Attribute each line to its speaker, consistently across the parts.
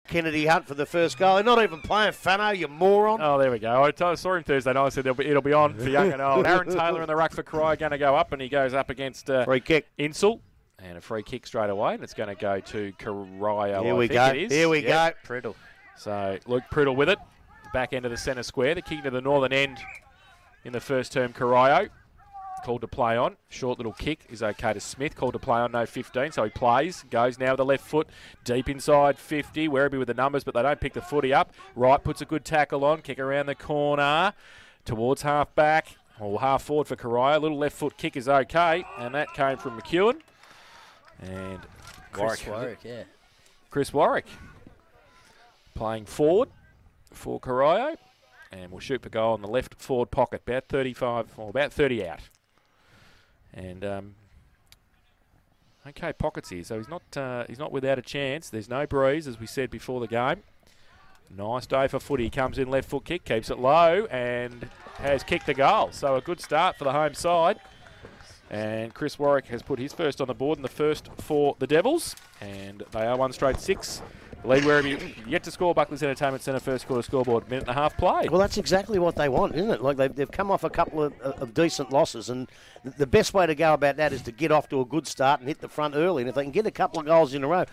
Speaker 1: Kennedy Hunt for the first goal. They're not even playing Fano, you moron.
Speaker 2: Oh, there we go. I saw him Thursday night. I said it'll be on for young and old. Aaron Taylor in the ruck for Cry going to go up, and he goes up against
Speaker 1: free kick.
Speaker 2: Insel. And a free kick straight away, and it's going to go to Corio.
Speaker 1: Here we go. Here we go.
Speaker 3: Priddle.
Speaker 2: So Luke Priddle with it. Back end of the centre square. The kick to the northern end in the first term, Corio. Called to play on. Short little kick is okay to Smith. Called to play on, no 15, so he plays. Goes now with the left foot. Deep inside 50. Werribee with the numbers, but they don't pick the footy up. Wright puts a good tackle on. Kick around the corner. Towards half back. Or half forward for Corio. Little left foot kick is okay. And that came from McEwen. And
Speaker 3: Chris Warwick, yeah.
Speaker 2: Chris Warwick playing forward for Corio. And we'll shoot for goal in the left forward pocket. About 35, or about 30 out. And okay, pockets here, so he's not without a chance. There's no breeze, as we said before the game. Nice day for footy. Comes in left foot kick, keeps it low, and has kicked the goal. So a good start for the home side. And Chris Warwick has put his first on the board, and the first for the Devils. And they are 1 straight 6. Lead Werribee yet to score. Buckley's Entertainment Centre first quarter scoreboard. Minute and a half played.
Speaker 1: Well, that's exactly what they want, isn't it? Like they've come off a couple of decent losses, and the best way to go about that is to get off to a good start and hit the front early. And if they can get a couple of goals in a row,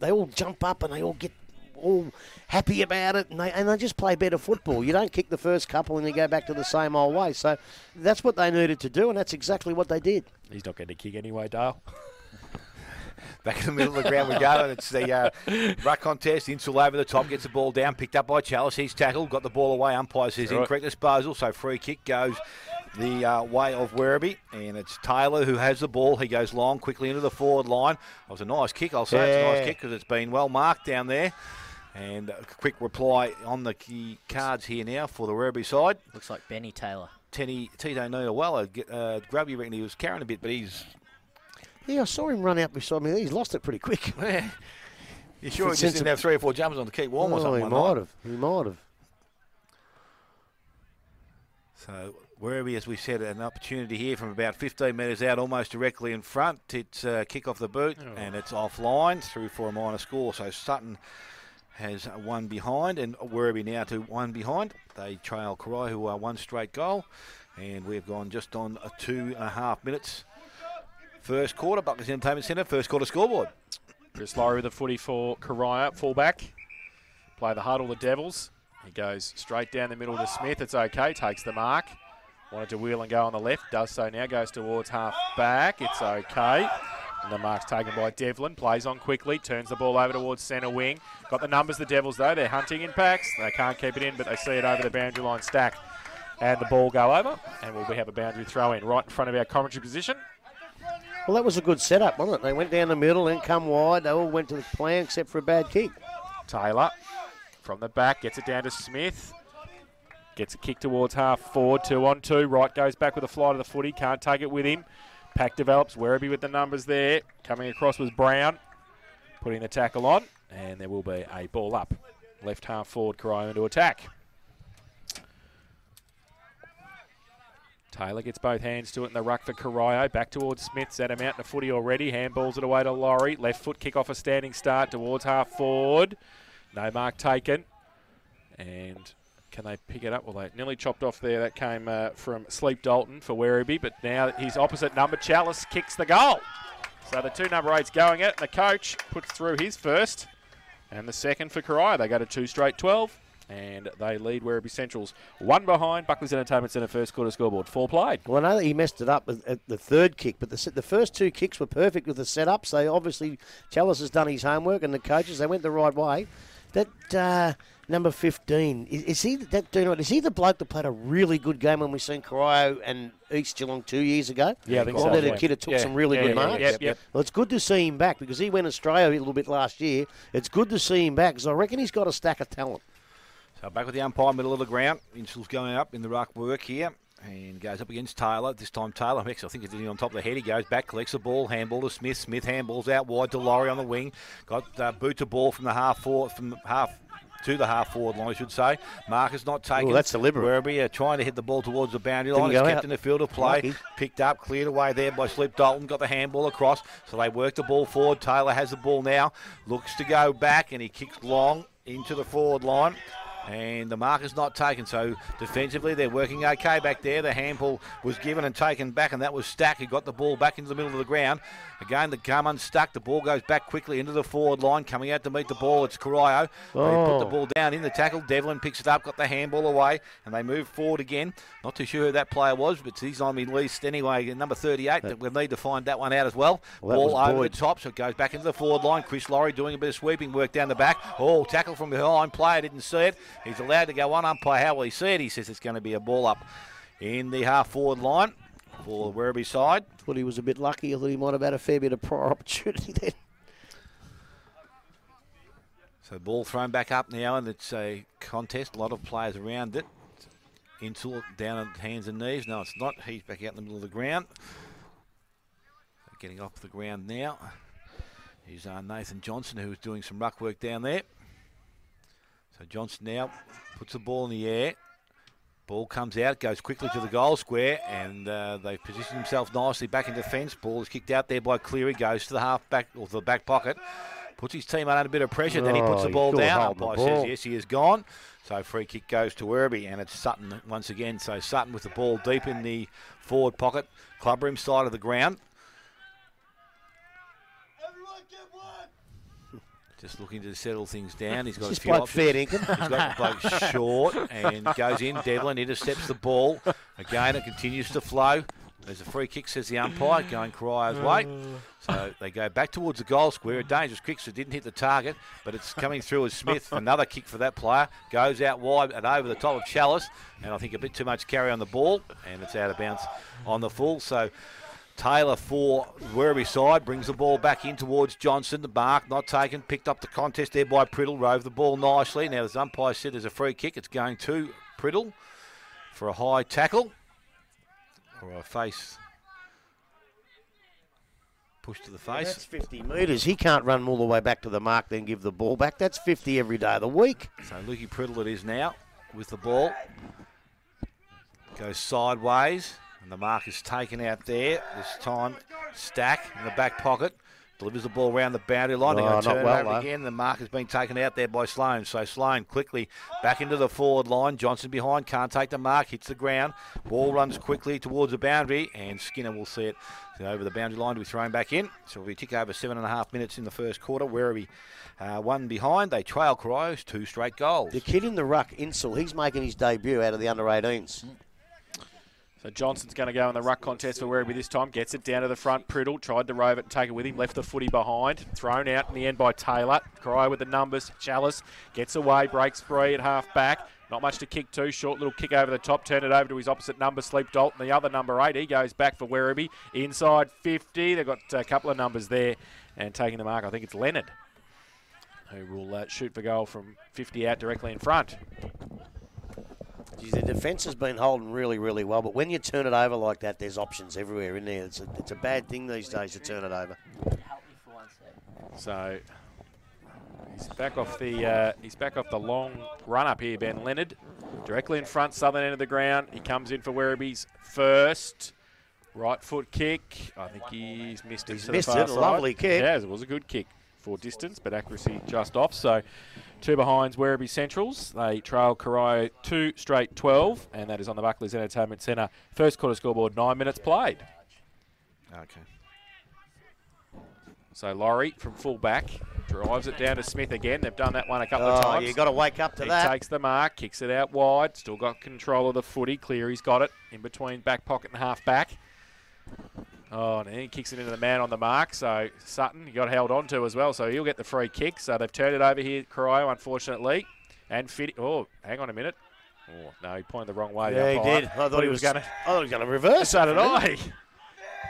Speaker 1: they all jump up and they all get all happy about it, and they just play better football. You don't kick the first couple and you go back to the same old way. So that's what they needed to do, and that's exactly what they did.
Speaker 2: He's not going to kick anyway, Dale.
Speaker 4: Back in the middle of the ground we go, and it's the ruck contest. Insel over the top, gets the ball down, picked up by Chalice. He's tackled, got the ball away. Umpire says incorrect disposal, so free kick goes the way of Werribee, and it's Taylor who has the ball. He goes long, quickly into the forward line. It was a nice kick, I'll say. It's a nice kick because it's been well marked down there. And a quick reply on the cards here now for the Werribee side.
Speaker 3: Looks like Benny Taylor.
Speaker 4: Tito Niawella, Grubby reckon he was carrying a bit, but he's...
Speaker 1: Yeah, I saw him run out beside me. He's lost it pretty quick.
Speaker 4: Yeah. You sure he just didn't have 3 or 4 jumpers on to keep warm or something?
Speaker 1: He might have. He might have.
Speaker 4: So Werribee, as we said, an opportunity here from about 15 metres out, almost directly in front. It's kick off the boot, and it's offline through for a minor score. So Sutton has 1 behind, and Werribee now to 1 behind. They trail Corio, who are 1 straight goal, and we've gone just on 2.5 minutes. First quarter, Buckley's Entertainment Centre, first quarter scoreboard.
Speaker 2: Chris Laurie with the footy for Corio, fullback. Play the huddle, the Devils. He goes straight down the middle to Smith. It's okay, takes the mark. Wanted to wheel and go on the left, does so now, goes towards half back. It's okay. And the mark's taken by Devlin, plays on quickly, turns the ball over towards centre wing. Got the numbers, the Devils, though. They're hunting in packs. They can't keep it in, but they see it over the boundary line stack. And the ball go over, and we'll have a boundary throw in right in front of our commentary position.
Speaker 1: Well, that was a good setup, wasn't it? They went down the middle, then come wide. They all went to the plan except for a bad kick.
Speaker 2: Taylor from the back gets it down to Smith. Gets a kick towards half forward, 2-on-2. Wright goes back with a fly to the footy, can't take it with him. Pack develops, Werribee with the numbers there. Coming across was Brown, putting the tackle on, and there will be a ball up. Left half forward, Corio into attack. Taylor gets both hands to it in the ruck for Corio. Back towards Smith. Set him out in the footy already. Handballs it away to Laurie. Left foot kick off a standing start towards half forward. No mark taken. And can they pick it up? Well, they nearly chopped off there. That came from Sleep Dalton for Werribee. But now his opposite number, Chalice, kicks the goal. So the 2 number 8's going it. And the coach puts through his first. And the second for Corio. They go to 2 straight 12. And they lead Werribee Centrals 1 behind. Buckley's Entertainment Centre first quarter scoreboard. 4 played.
Speaker 1: Well, I know that he messed it up at the third kick, but the first 2 kicks were perfect with the setup. So obviously Chalice has done his homework, and the coaches, they went the right way. That number 15, is he the bloke that played a really good game when we seen Corio and East Geelong 2 years ago?
Speaker 2: Yeah, I think so.
Speaker 1: That kid that took some really good marks.
Speaker 2: Yep.
Speaker 1: Well, it's good to see him back because he went Australia a little bit last year. It's good to see him back because I reckon he's got a stack of talent.
Speaker 4: So back with the umpire, middle of the ground. Insel's going up in the ruck work here and goes up against Taylor. This time Taylor, I think it's on top of the head. He goes back, collects the ball, handball to Smith. Smith handballs out wide to Laurie on the wing. Got boot to ball from the half to the half-forward line, I should say. Marcus not taken.
Speaker 1: Oh, that's deliberate.
Speaker 4: Werribee trying to hit the ball towards the boundary line.
Speaker 1: Didn't
Speaker 4: It's
Speaker 1: go
Speaker 4: kept
Speaker 1: out.
Speaker 4: in the field of play.
Speaker 1: Lucky.
Speaker 4: Picked up, cleared away there by Slip Dalton. Got the handball across. So they work the ball forward. Taylor has the ball now. Looks to go back, and he kicks long into the forward line. And the mark is not taken, so defensively they're working okay back there. The handball was given and taken back, and that was Stack who got the ball back into the middle of the ground. Again, the gum unstuck. The ball goes back quickly into the forward line. Coming out to meet the ball, it's Corio. They put the ball down in the tackle. Devlin picks it up, got the handball away, and they move forward again. Not too sure who that player was, but he's on me least anyway. Number 38, that we'll need to find that one out as well. Ball over the top, so it goes back into the forward line. Chris Laurie doing a bit of sweeping work down the back. Oh, tackle from behind. Player didn't see it. He's allowed to go on. Umpire, how will he see it? He says it's going to be a ball up in the half-forward line for the Werribee side.
Speaker 1: Thought he was a bit lucky. I thought he might have had a fair bit of prior opportunity there.
Speaker 4: So ball thrown back up now, and it's a contest. A lot of players around it. Insel down on hands and knees. No, it's not. He's back out in the middle of the ground. Getting off the ground now. Here's Nathan Johnson, who was doing some ruck work down there. So Johnson now puts the ball in the air. Ball comes out, goes quickly to the goal square, and they've positioned themselves nicely back in defence. Ball is kicked out there by Cleary, goes to the half back or to the back pocket. Puts his team under a bit of pressure, then he puts the ball down. Umpire says yes, he is gone. So free kick goes to Werribee, and it's Sutton once again. So Sutton with the ball deep in the forward pocket, clubroom side of the ground. Just looking to settle things down. He's got a few options.
Speaker 1: Fair dinkum.
Speaker 4: He's got the bloke short and goes in. Devlin intercepts the ball. Again, it continues to flow. There's a free kick, says the umpire, going Corio's way. So they go back towards the goal square. A dangerous kick, so it didn't hit the target, but it's coming through as Smith. Another kick for that player. Goes out wide and over the top of Chalice. And I think a bit too much carry on the ball. And it's out of bounds on the full. So Taylor for Werribee side brings the ball back in towards Johnson. The mark not taken. Picked up the contest there by Priddle. Rove the ball nicely. Now, as umpire said, there's a free kick. It's going to Priddle for a high tackle. Or a face push to the face.
Speaker 1: That's 50 metres. He can't run all the way back to the mark, then give the ball back. That's 50 every day of the week.
Speaker 4: So Lukey Priddle it is now with the ball. Goes sideways, and the mark is taken out there. This time, Stack in the back pocket. Delivers the ball around the boundary line. They're going to turn it over again. The mark has been taken out there by Sloan. So Sloan quickly back into the forward line. Johnson behind, can't take the mark, hits the ground. Ball runs quickly towards the boundary, and Skinner will see it over the boundary line to be thrown back in. So we tick over 7.5 minutes in the first quarter. Werribee one behind. They trail Crows 2 straight goals.
Speaker 1: The kid in the ruck, Insel, he's making his debut out of the under-18s.
Speaker 2: So Johnson's going to go in the ruck contest for Werribee this time. Gets it down to the front. Priddle tried to rove it and take it with him. Left the footy behind. Thrown out in the end by Taylor. Cry with the numbers. Chalice gets away. Breaks free at half back. Not much to kick to. Short little kick over the top. Turn it over to his opposite number, Sleep Dalton. The other number 8. He goes back for Werribee. Inside 50. They've got a couple of numbers there. And taking the mark, I think it's Leonard, who will shoot for goal from 50 out directly in front.
Speaker 1: Geez, the defence has been holding really, really well, but when you turn it over like that, there's options everywhere in there. It's a bad thing these days to turn it over.
Speaker 2: So he's back off the long run up here, Ben Leonard, directly in front, southern end of the ground. He comes in for Werribee's first right foot kick. I think he's missed it.
Speaker 1: He's missed it. Lovely kick.
Speaker 2: Yeah, it was a good kick for distance, but accuracy just off. So 2 behinds Werribee Centrals. They trail Corio 2 straight 12, and that is on the Buckley's Entertainment Centre. First quarter scoreboard, 9 minutes played.
Speaker 4: Okay.
Speaker 2: So Laurie from full back drives it down to Smith again. They've done that one a couple of times.
Speaker 1: You've got to wake up to that.
Speaker 2: He takes the mark, kicks it out wide. Still got control of the footy. Cleary's got it in between back pocket and half back. Oh, and he kicks it into the man on the mark. So Sutton, he got held on to as well. So he'll get the free kick. So they've turned it over here, Corio, unfortunately. And oh, hang on a minute. Oh, no, he pointed the wrong way.
Speaker 1: Yeah, he did. I thought he was going to reverse.
Speaker 2: So did I.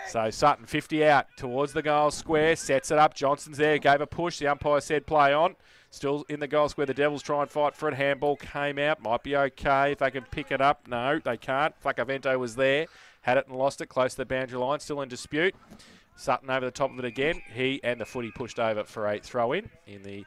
Speaker 2: So Sutton 50 out towards the goal square, sets it up. Johnson's there, gave a push. The umpire said play on. Still in the goal square. The Devils try and fight for it. Handball came out. Might be okay if they can pick it up. No, they can't. Flacavento was there. Had it and lost it close to the boundary line. Still in dispute. Sutton over the top of it again. He and the footy pushed over for a throw-in the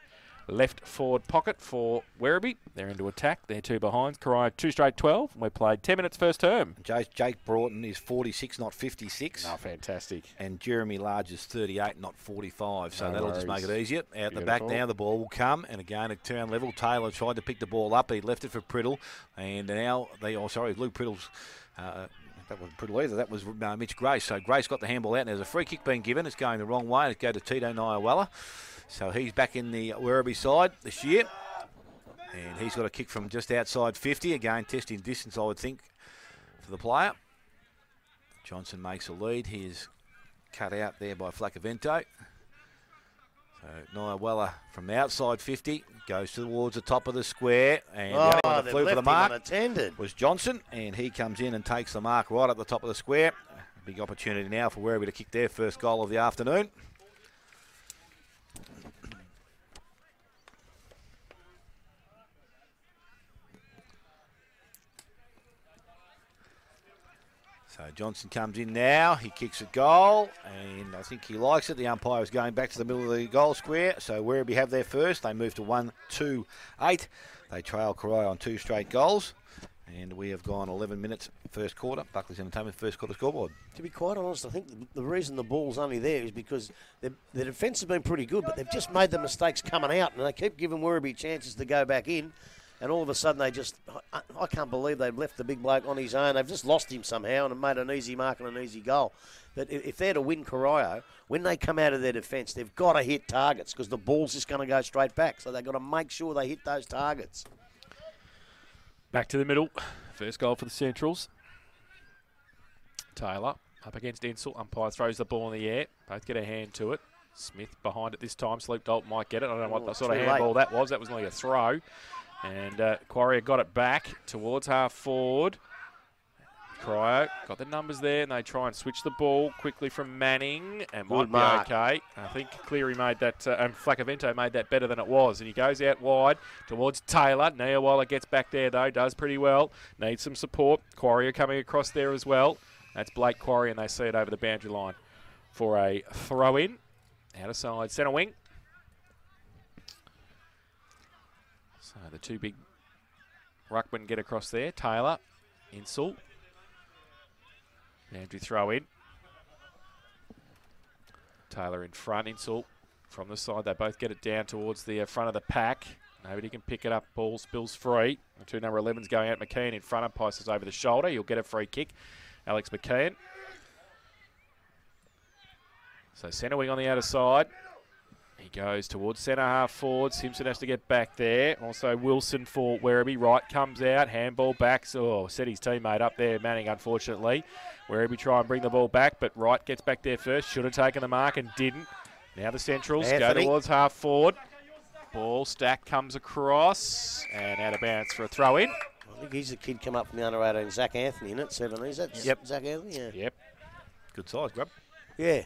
Speaker 2: left forward pocket for Werribee. They're into attack. They're 2 behind. Corio 2 straight 12. And we played 10 minutes first term.
Speaker 4: Jake Broughton is 46, not 56.
Speaker 2: Oh, fantastic.
Speaker 4: And Jeremy Large is 38, not 45. So
Speaker 2: No
Speaker 4: that'll
Speaker 2: worries.
Speaker 4: just make it easier. Out the
Speaker 2: Beautiful.
Speaker 4: back now, the ball will come. And again, at turn level, Taylor tried to pick the ball up. He left it for Priddle. And now, Luke Priddle's... that wasn't Priddle either. That was Mitch Grace. So Grace got the handball out. And there's a free kick being given. It's going the wrong way. It's go to Tito Nyawalla. So he's back in the Werribee side this year. And he's got a kick from just outside 50. Again, testing distance, I would think, for the player. Johnson makes a lead. He is cut out there by Flacavento. So Nyawalla from the outside 50 goes towards the top of the square. And the only one that flew for the mark was Johnson. And he comes in and takes the mark right at the top of the square. Big opportunity now for Werribee to kick their first goal of the afternoon. So Johnson comes in now, he kicks a goal, and I think he likes it. The umpire is going back to the middle of the goal square, so Werribee have their first. They move to 1-2-8. They trail Corio on 2 straight goals, and we have gone 11 minutes first quarter. Buckley's Entertainment first quarter scoreboard.
Speaker 1: To be quite honest, I think the reason the ball's only there is because the defence has been pretty good, but they've just made the mistakes coming out, and they keep giving Werribee chances to go back in. And all of a sudden, they just, I can't believe they've left the big bloke on his own. They've just lost him somehow and made an easy mark and an easy goal. But if they're to win Corio, when they come out of their defence, they've got to hit targets because the ball's just going to go straight back. So they've got to make sure they hit those targets.
Speaker 2: Back to the middle. First goal for the Centrals. Taylor up against Ensel. Umpire throws the ball in the air. Both get a hand to it. Smith behind it this time. Sleep Dalton might get it. I don't know what sort of handball that was. That was only a throw. And Quarrier got it back towards half forward. Cryo got the numbers there, and they try and switch the ball quickly from Manning, and might be okay. I think Cleary made that, and Flacavento made that better than it was. And he goes out wide towards Taylor. Nyawalla gets back there, though, does pretty well. Needs some support. Quarrier coming across there as well. That's Blake Quarrier, and they see it over the boundary line for a throw-in. Out of side, centre wing. So the 2 big ruckmen get across there. Taylor, Insel. Boundary throw in. Taylor in front, Insel from the side. They both get it down towards the front of the pack. Nobody can pick it up. Ball spills free. The 2 number 11s going out. McKeon in front. Passes over the shoulder. You'll get a free kick. Alex McKeon. So centre wing on the outer side. He goes towards centre half forward. Simpson has to get back there. Also Wilson for Werribee. Wright comes out. Handball back. So set his teammate up there, Manning, unfortunately. Werribee try and bring the ball back, but Wright gets back there first. Should have taken the mark and didn't. Now the Centrals go towards half forward. Ball stack comes across and out of bounds for a throw in.
Speaker 1: I think he's the kid come up from the under 18, Zach Anthony, isn't it? 7. Is that Zach Anthony? Yeah.
Speaker 2: Yep.
Speaker 4: Good size, Grub.
Speaker 1: Yeah.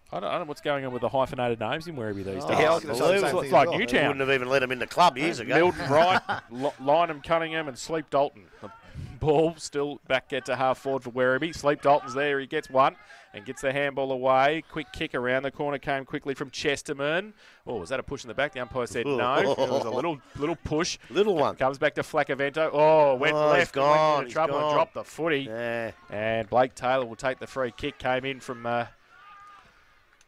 Speaker 2: I don't know what's going on with the hyphenated names in Werribee these days.
Speaker 4: Yeah, I was going to say the same
Speaker 2: It's
Speaker 4: thing
Speaker 2: like
Speaker 4: as well.
Speaker 2: Newtown.
Speaker 1: Wouldn't have even let him in the club years ago.
Speaker 2: Milton Wright, Lynham Cunningham and Sleep Dalton. The ball still back to half forward for Werribee. Sleep Dalton's there. He gets one and gets the handball away. Quick kick around the corner came quickly from Chesterman. Oh, was that a push in the back? The umpire said no. It was a little push.
Speaker 1: Little one.
Speaker 2: Comes back to Flacavento. Oh, went left.
Speaker 1: Gone.
Speaker 2: Went into trouble and dropped the footy.
Speaker 1: Yeah.
Speaker 2: And Blake Taylor will take the free kick. Came in from...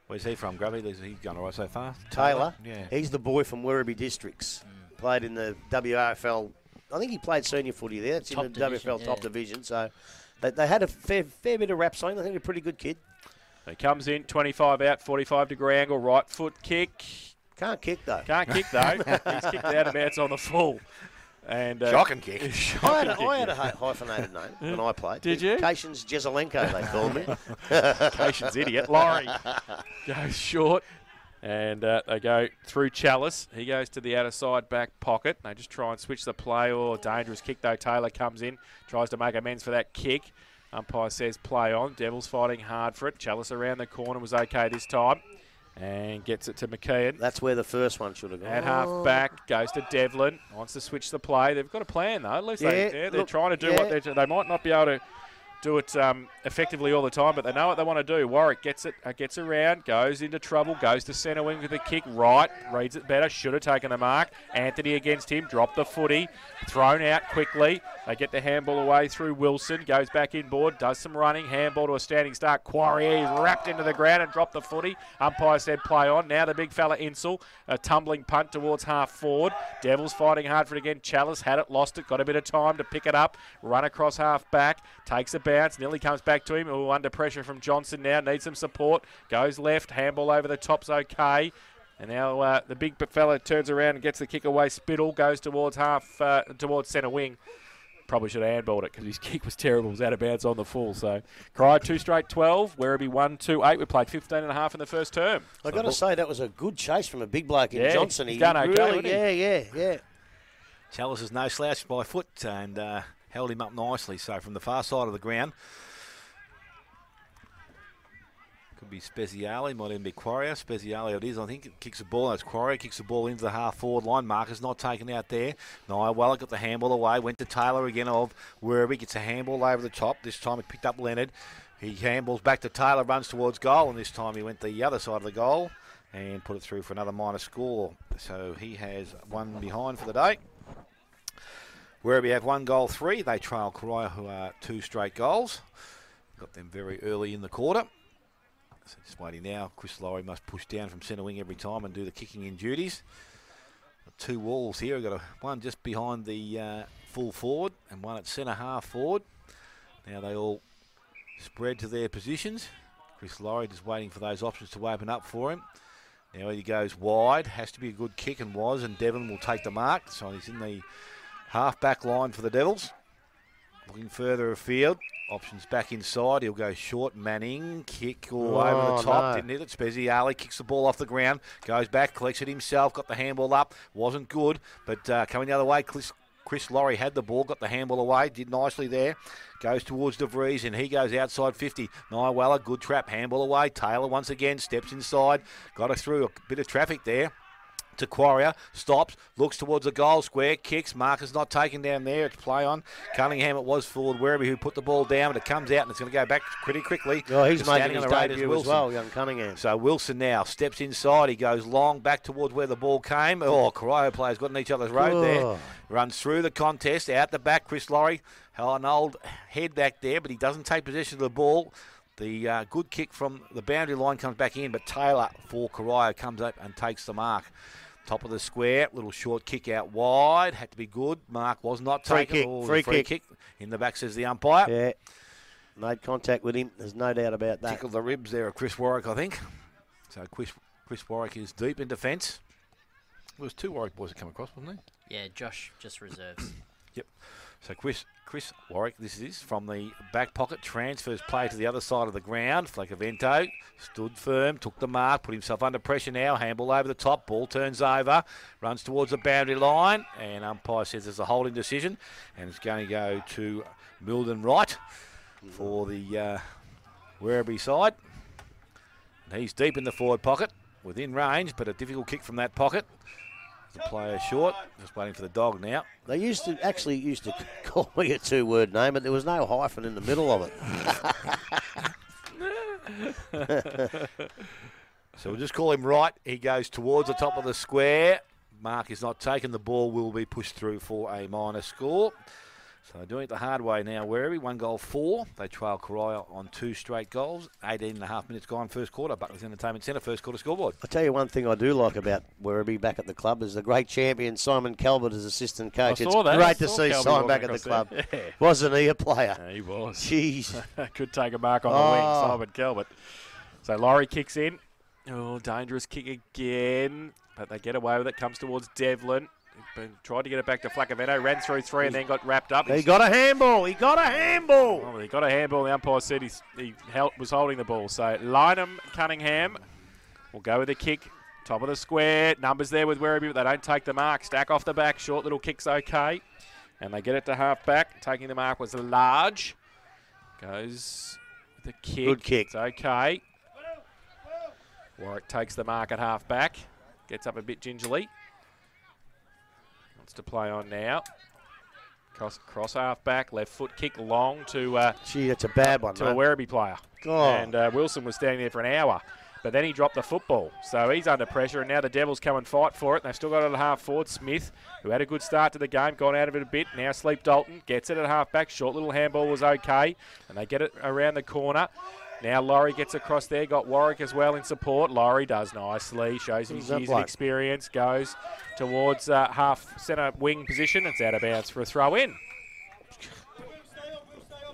Speaker 4: Where's he from, Grubby? He's gone all right so far.
Speaker 1: Taylor.
Speaker 4: Yeah.
Speaker 1: He's the boy from Werribee Districts. Played in the WRFL. I think he played senior footy there. That's
Speaker 3: Top
Speaker 1: in the
Speaker 3: division,
Speaker 1: WFL top
Speaker 3: yeah.
Speaker 1: division. So they had a fair bit of raps on him. I think he's a pretty good kid.
Speaker 2: He comes in, 25 out, 45-degree angle, right foot kick.
Speaker 1: Can't kick, though.
Speaker 2: Can't kick, though. He's kicked out of bounds on the full. And
Speaker 4: Shocking kick.
Speaker 1: I had a hyphenated name when I played.
Speaker 2: Did you?
Speaker 1: Cations Jezelenko, they called me.
Speaker 2: Cation's idiot. Laurie goes short. And they go through Chalice. He goes to the outer side back pocket. They just try and switch the play. Oh, dangerous kick, though. Taylor comes in, tries to make amends for that kick. Umpire says play on. Devils fighting hard for it. Chalice around the corner was okay this time. And gets it to McKeon.
Speaker 1: That's where the first one should have gone.
Speaker 2: At half back, goes to Devlin. Wants to switch the play. They've got a plan, though. At least they're trying to do what they're... They might not be able to do it effectively all the time, but they know what they want to do. Warwick gets it, gets around, goes into trouble, goes to centre wing with a kick right, reads it better, should have taken the mark. Anthony against him, dropped the footy, thrown out quickly. They get the handball away through Wilson, goes back inboard, does some running, handball to a standing start. Quarrier is wrapped into the ground and dropped the footy. Umpire said play on. Now the big fella Insel, a tumbling punt towards half forward. Devils fighting hard for it again. Chalice had it, lost it, got a bit of time to pick it up, run across half back, takes a bounce, nearly comes back to him. Oh, under pressure from Johnson now, needs some support, goes left, handball over the top's okay. And now the big fella turns around and gets the kick away. Spittle goes towards towards centre wing. Probably should have handballed it because his kick was terrible. It was out of bounds on the full. So, Cry 2 straight 12. Werribee 1, 2, 8. We played 15 and a half in the first term.
Speaker 1: I've got to say, that was a good chase from a big bloke in
Speaker 2: Yeah,
Speaker 1: Johnson.
Speaker 2: he's done okay,
Speaker 1: really, yeah.
Speaker 4: Chalice is no slouch by foot and held him up nicely. So from the far side of the ground, could be Speziale, might even be Quarrier. Speziale it is, I think. It kicks the ball. That's Quarrier. Kicks the ball into the half-forward line. Marcus not taken out there. Well, got the handball away. Went to Taylor again of Werribee. Gets a handball over the top. This time he picked up Leonard. He handballs back to Taylor, runs towards goal, and this time he went the other side of the goal and put it through for another minor score. So he has one behind for the day. Werribee have 1 goal 3. They trail Corio, who are 2 straight goals. Got them very early in the quarter. So just waiting now. Chris Laurie must push down from centre wing every time and do the kicking in duties. Got 2 walls here. We've got one just behind the full forward and one at centre half forward. Now they all spread to their positions. Chris Laurie just waiting for those options to open up for him. Now he goes wide. Has to be a good kick and was, and Devon will take the mark. So he's in the half-back line for the Devils. Looking further afield. Options back inside. He'll go short. Manning. Kick all over the top. Didn't hit it. Speziale kicks the ball off the ground. Goes back. Collects it himself. Got the handball up. Wasn't good. But coming the other way, Chris Laurie had the ball. Got the handball away. Did nicely there. Goes towards DeVries and he goes outside 50. Weller, good trap. Handball away. Taylor once again. Steps inside. Got her through a bit of traffic there. To Quarrier, stops, looks towards the goal square, kicks. Marcus not taken down there. It's play on. Cunningham it was forward Werribee who put the ball down, but it comes out and it's going to go back pretty quickly.
Speaker 1: Oh, he's making his
Speaker 4: debut
Speaker 1: debut as well, young Cunningham.
Speaker 4: So Wilson now steps inside. He goes long back towards where the ball came. Oh, Corio players got in each other's road there. Runs through the contest, out the back. Chris Laurie, an old head back there, but he doesn't take possession of the ball. The good kick from the boundary line comes back in, but Taylor for Corio comes up and takes the mark. Top of the square, little short kick out wide. Had to be good. Mark was not taken.
Speaker 1: Free kick.
Speaker 4: In the back, says the umpire.
Speaker 1: Yeah. Made contact with him. There's no doubt about that.
Speaker 4: Tickled the ribs there of Chris Warwick, I think. So Chris Warwick is deep in defence. There was 2 Warwick boys that come across, wasn't there?
Speaker 3: Yeah, Josh just reserves.
Speaker 4: Yep. So Chris Warwick, this is from the back pocket, transfers play to the other side of the ground. Flacavento stood firm, took the mark, put himself under pressure now. Handball over the top, ball turns over, runs towards the boundary line, and umpire says there's a holding decision, and it's going to go to Milden Wright for the Werribee side. And he's deep in the forward pocket, within range, but a difficult kick from that pocket. The player short, just waiting for the dog now.
Speaker 1: They used to call me a 2-word name, but there was no hyphen in the middle of
Speaker 4: it. So we'll just call him Wright. He goes towards the top of the square. Mark is not taken. The ball will be pushed through for a minor score. So they're doing it the hard way now. Werribee, 1 goal 4. They trail Corio on 2 straight goals. 18 and a half minutes gone first quarter. Buckley's Entertainment Centre, first quarter scoreboard.
Speaker 1: I'll tell you one thing I do like about Werribee back at the club is the great champion Simon Calvert as assistant coach. It's great to see Simon back at the club. Yeah. Wasn't he a player?
Speaker 2: Yeah, he was.
Speaker 1: Jeez.
Speaker 2: Could take a mark on the wing, Simon Calvert. So Laurie kicks in. Oh, dangerous kick again. But they get away with it. Comes towards Devlin. Tried to get it back to Flacavento, ran through 3 and then got wrapped up.
Speaker 1: He got a handball. He got a handball.
Speaker 2: Oh, he got a handball. The umpire said he was holding the ball. So Lynham Cunningham will go with the kick. Top of the square. Numbers there with Werribee, but they don't take the mark. Stack off the back. Short little kick's okay. And they get it to half back. Taking the mark was large. Goes the kick.
Speaker 1: Good kick.
Speaker 2: It's okay. Warwick takes the mark at half back. Gets up a bit gingerly. To play on now. Cross half back, left foot kick long to
Speaker 1: Gee, that's a bad one,
Speaker 2: to
Speaker 1: mate.
Speaker 2: a Werribee player.
Speaker 1: Oh.
Speaker 2: And Wilson was standing there for an hour. But then he dropped the football. So he's under pressure, and now the Devils come and fight for it. They've still got it at half forward. Smith, who had a good start to the game, gone out of it a bit. Now Sleep Dalton gets it at half back. Short little handball was okay. And they get it around the corner. Now Laurie gets across there. Got Warwick as well in support. Laurie does nicely. Shows his years of experience. Goes towards half centre wing position. It's out of bounds for a throw in.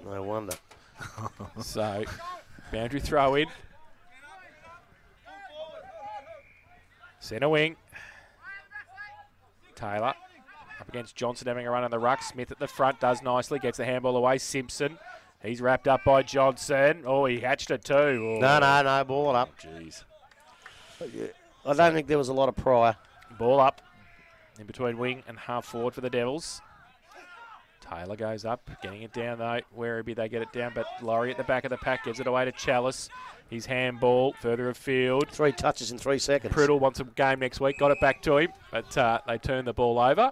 Speaker 1: No wonder.
Speaker 2: So, boundary throw in. Centre wing. Taylor up against Johnson having a run on the ruck. Smith at the front does nicely. Gets the handball away. Simpson. He's wrapped up by Johnson. Oh, he hatched it too. Oh.
Speaker 1: No. Ball it up.
Speaker 2: Jeez.
Speaker 1: I don't think there was a lot of prior.
Speaker 2: Ball up in between wing and half forward for the Devils. Taylor goes up, getting it down though. Werribee, they get it down, but Laurie at the back of the pack gives it away to Chalice. His handball further afield.
Speaker 1: 3 touches in 3 seconds.
Speaker 2: Priddle wants a game next week. Got it back to him, but they turn the ball over.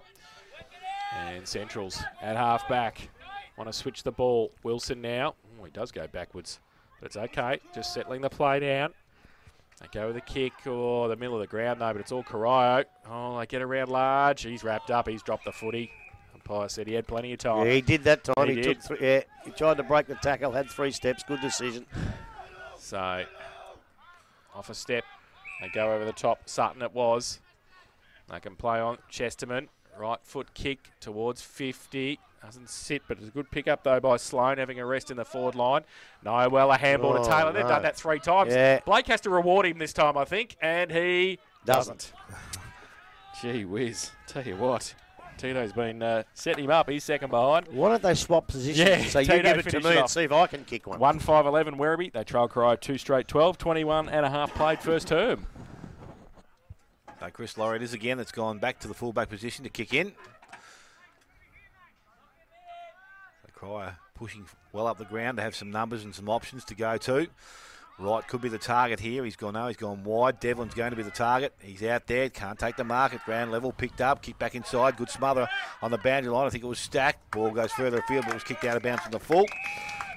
Speaker 2: And Centrals at half back want to switch the ball. Wilson now. Oh, he does go backwards, but it's okay. Just settling the play down. They go with a kick or the middle of the ground though, but it's all Corio. Oh, they get around large. He's wrapped up. He's dropped the footy. Umpire said he had plenty of time.
Speaker 1: Yeah, he did that time.
Speaker 2: He did.
Speaker 1: Took he tried to break the tackle, had 3 steps. Good decision.
Speaker 2: So, off a step. They go over the top. Sutton it was. They can play on Chesterman. Right foot kick towards 50. Doesn't sit, but it's a good pick up though by Sloan, having a rest in the forward line. No, well, a handball to Taylor. They've done that 3 times.
Speaker 1: Yeah.
Speaker 2: Blake has to reward him this time, I think, and he doesn't. Gee whiz. Tell you what. Tito's been setting him up. He's second behind.
Speaker 1: Why don't they swap positions?
Speaker 2: Yeah,
Speaker 1: So you
Speaker 2: Tito
Speaker 1: give it to
Speaker 2: finished
Speaker 1: me
Speaker 2: off.
Speaker 1: and see if I can kick one.
Speaker 2: 1-5-11 Werribee. They trail Corio 2 straight 12. 21 and a half played first term.
Speaker 4: So Chris Laurie it is again that's gone back to the fullback position to kick in. So Cryer pushing well up the ground to have some numbers and some options to go to. Wright could be the target here. He's gone wide. Devlin's going to be the target. He's out there. Can't take the mark at ground level. Picked up. Kicked back inside. Good smother on the boundary line. I think it was stacked. Ball goes further afield, but it was kicked out of bounds in the full.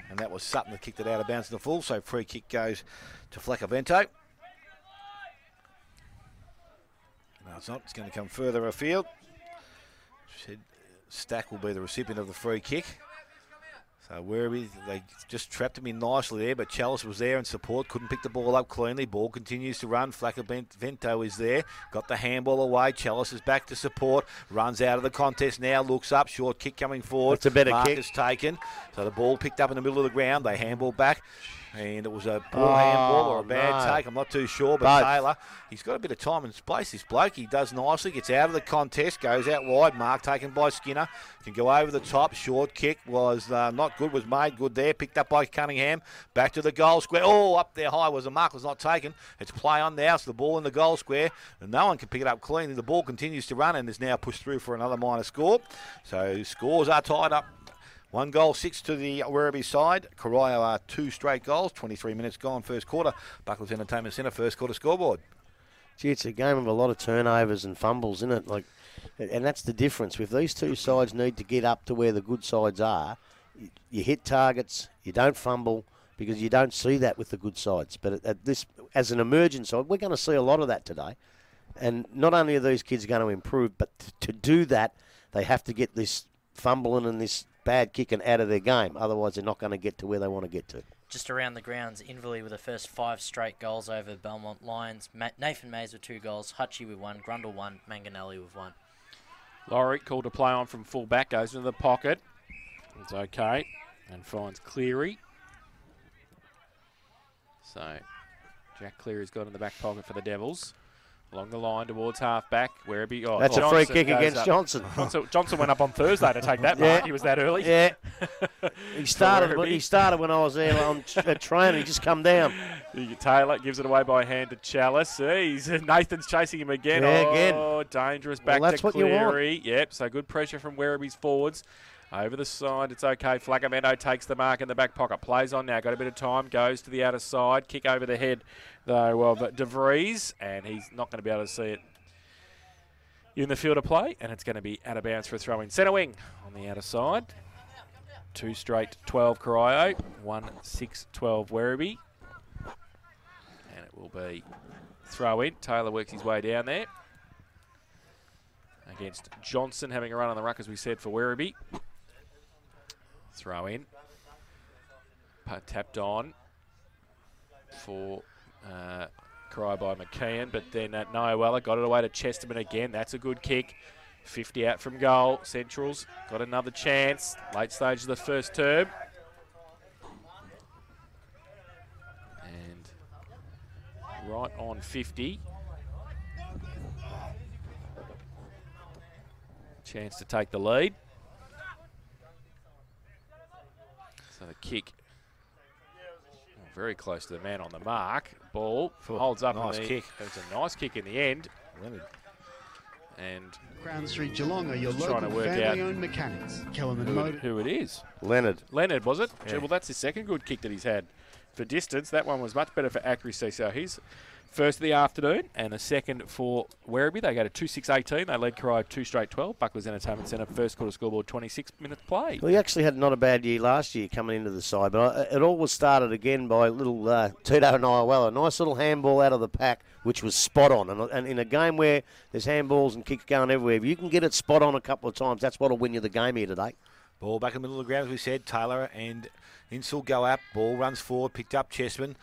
Speaker 4: And that was Sutton that kicked it out of bounds in the full. So free kick goes to Flaccavento. No, it's not. It's going to come further afield. Said Stack will be the recipient of the free kick. So Werribee, they just trapped him in nicely there, but Chalice was there in support, couldn't pick the ball up cleanly. Ball continues to run. Flaccavento is there, got the handball away. Chalice is back to support, runs out of the contest now, looks up, short kick coming forward.
Speaker 1: That's a better
Speaker 4: Mark
Speaker 1: kick.
Speaker 4: is taken, so the ball picked up in the middle of the ground. They handball back. And it was a poor handball or a bad take. I'm not too sure, but Taylor, he's got a bit of time and space, this bloke. He does nicely, gets out of the contest, goes out wide. Mark taken by Skinner. Can go over the top. Short kick was not good, was made good there. Picked up by Cunningham. Back to the goal square. Oh, up there high was a mark, was not taken. It's play on now, so the ball in the goal square. And no one can pick it up cleanly. The ball continues to run and is now pushed through for another minor score. So scores are tied up. 1 goal, 6 to the Werribee side. Corio are 2 straight goals. 23 minutes gone first quarter. Buckles Entertainment Centre first quarter scoreboard.
Speaker 1: Gee, it's a game of a lot of turnovers and fumbles, isn't it? And that's the difference. If these 2 sides need to get up to where the good sides are, you hit targets, you don't fumble, because you don't see that with the good sides. But at this, as an emerging side, we're going to see a lot of that today. And not only are these kids going to improve, but to do that, they have to get this fumbling and this bad kicking out of their game. Otherwise, they're not going to get to where they want to get to.
Speaker 3: Just around the grounds, Inverleigh with the first 5 straight goals over Belmont Lions. Nathan Mays with 2 goals, Hutchie with 1, Grundle 1, Manganelli with 1.
Speaker 2: Laurie called to play on from full back, goes into the pocket. It's okay, and finds Cleary. So, Jack Cleary's got in the back pocket for the Devils. Along the line towards half-back, Werribee. Oh,
Speaker 1: that's a free kick against Johnson.
Speaker 2: Johnson went up on Thursday to take that mark. He was that early.
Speaker 1: Yeah. He started when I was there on training. He just come down.
Speaker 2: Taylor gives it away by hand to Chalice. Nathan's chasing him again.
Speaker 1: Yeah, again.
Speaker 2: Oh, dangerous back
Speaker 1: that's
Speaker 2: to
Speaker 1: what you want.
Speaker 2: Cleary. Yep, so good pressure from Werribee's forwards. Over the side, it's okay. Flaccavento takes the mark in the back pocket. Plays on now. Got a bit of time. Goes to the outer side. Kick over the head, though, of De Vries. And he's not going to be able to see it in the field of play, and it's going to be out of bounds for a throw in. Centre wing on the outer side. 2 straight 12 Corio, 1-6-12 Werribee. And it will be throw in. Taylor works his way down there. Against Johnson, having a run on the ruck, as we said, for Werribee. Throw in. Tapped on for Corio by McKeon, but then Noella got it away to Chesterman again. That's a good kick. 50 out from goal. Central's got another chance. Late stage of the first term. And right on 50. Chance to take the lead. So the kick, very close to the man on the mark. Ball holds up.
Speaker 4: Nice kick.
Speaker 2: It was a nice kick in the end.
Speaker 4: Leonard.
Speaker 2: And
Speaker 5: Crown Street Geelong are your
Speaker 2: Just trying to
Speaker 5: local
Speaker 2: work out
Speaker 5: family-owned mechanics. Kellerman Motor.
Speaker 2: who it is.
Speaker 1: Leonard.
Speaker 2: Leonard, was it?
Speaker 4: Yeah.
Speaker 2: Gee, well, that's his second good kick that he's had for distance. That one was much better for accuracy. So he's first of the afternoon and the second for Werribee. They go to 2-6-18. They led Corio 2 straight 12. Bucklers Entertainment Centre first quarter scoreboard 26 minutes play.
Speaker 1: Well, he actually had not a bad year last year coming into the side, but it all was started again by little Tito and Iowella. A nice little handball out of the pack, which was spot on. And in a game where there's handballs and kicks going everywhere, if you can get it spot on a couple of times, that's what'll win you the game here today.
Speaker 4: Ball back in the middle of the ground, as we said. Taylor and Insel go up. Ball runs forward, picked up Chessman.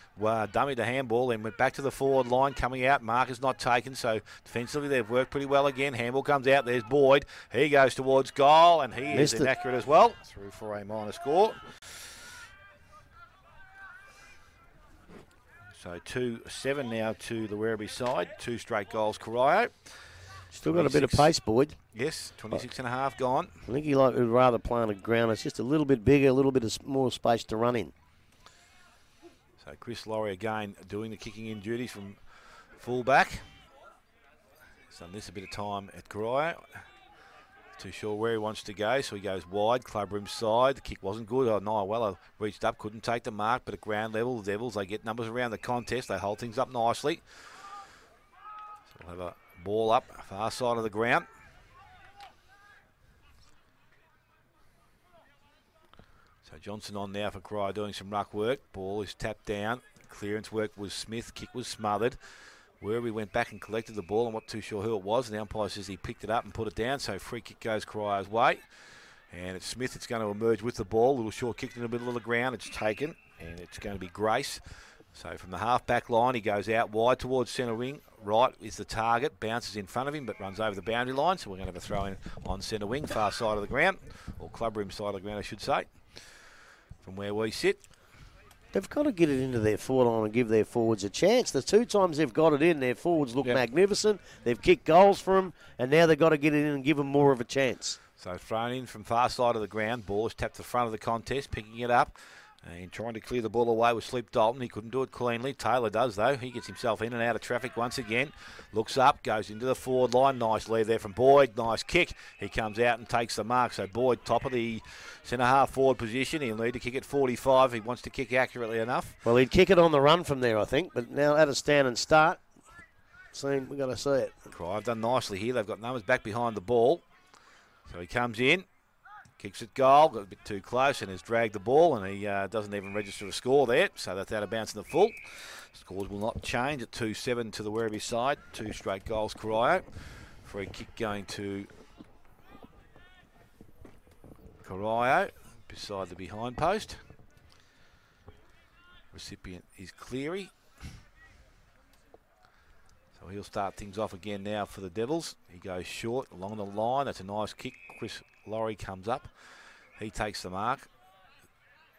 Speaker 4: Dummy to handball, then went back to the forward line, coming out. Marker's not taken, so defensively they've worked pretty well again. Handball comes out. There's Boyd. He goes towards goal, and he is inaccurate as well. Through for a minor score. So 2-7 now to the Werribee side. 2 straight goals, Corio.
Speaker 1: Still got a bit of pace, Boyd.
Speaker 4: Yes, 26 and a half gone.
Speaker 1: I think he would rather play on the ground. It's just a little bit bigger, a little bit of more space to run in.
Speaker 4: So Chris Laurie again doing the kicking in duties from fullback. He's done this a bit of time at Corio. Too sure where he wants to go, so he goes wide, club room side. The kick wasn't good. Niawella reached up, couldn't take the mark, but at ground level, the Devils, they get numbers around the contest. They hold things up nicely. So we'll have a ball up, far side of the ground. So Johnson on now for Corio doing some ruck work. Ball is tapped down. Clearance work was Smith. Kick was smothered. Werribee went back and collected the ball. I'm not too sure who it was. The umpire says he picked it up and put it down. So free kick goes Corio's way. And it's Smith that's going to emerge with the ball. Little short kick in the middle of the ground. It's taken. And it's going to be Grace. So from the half-back line, he goes out wide towards centre wing. Right is the target. Bounces in front of him, but runs over the boundary line. So we're going to have a throw in on centre wing, far side of the ground. Or club room side of the ground, I should say. From where we sit.
Speaker 1: They've got to get it into their forward line and give their forwards a chance. The 2 times they've got it in, their forwards look magnificent. They've kicked goals for them, and now they've got to get it in and give them more of a chance.
Speaker 4: So thrown in from far side of the ground. Ball is tapped to the front of the contest, picking it up. And trying to clear the ball away with Sleep Dalton. He couldn't do it cleanly. Taylor does, though. He gets himself in and out of traffic once again. Looks up, goes into the forward line. Nice lead there from Boyd. Nice kick. He comes out and takes the mark. So Boyd, top of the centre-half forward position. He'll need to kick at 45 if he wants to kick accurately enough.
Speaker 1: Well, he'd kick it on the run from there, I think. But now at a stand and start, we've got to see it.
Speaker 4: Corio have done nicely here. They've got numbers back behind the ball. So he comes in. Kicks at goal, got a bit too close and has dragged the ball, and he doesn't even register a score there, so that's out of bounds in the full. Scores will not change at 2-7 to the Werribee side. 2 straight goals, Corio. Free kick going to Corio beside the behind post. Recipient is Cleary. So he'll start things off again now for the Devils. He goes short along the line. That's a nice kick. Chris Laurie comes up. He takes the mark.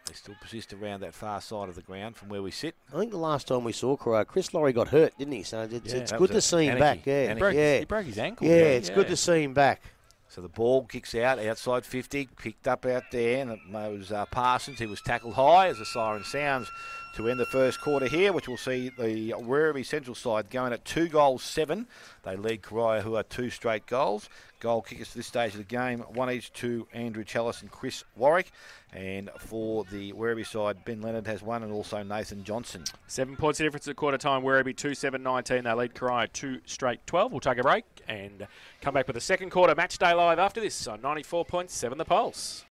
Speaker 4: They still persist around that far side of the ground from where we sit.
Speaker 1: I think the last time we saw Corio, Chris Laurie got hurt, didn't he? So it's good to see him back. Yeah,
Speaker 2: He broke his ankle.
Speaker 1: Yeah, it's good to see him back.
Speaker 4: So the ball kicks out, outside 50, picked up out there, and it was Parsons. He was tackled high as the siren sounds to end the first quarter here, which will see the Werribee Central side going at 2 goals 7. They lead Coria, who are 2 straight goals. Goal kickers to this stage of the game, 1 each to Andrew Challis and Chris Warwick. And for the Werribee side, Ben Leonard has 1 and also Nathan Johnson.
Speaker 2: 7 points difference at quarter time. Werribee 2-7-19. They lead Coria 2 straight 12. We'll take a break and come back with the second quarter match day live after this on 94.7 The Pulse.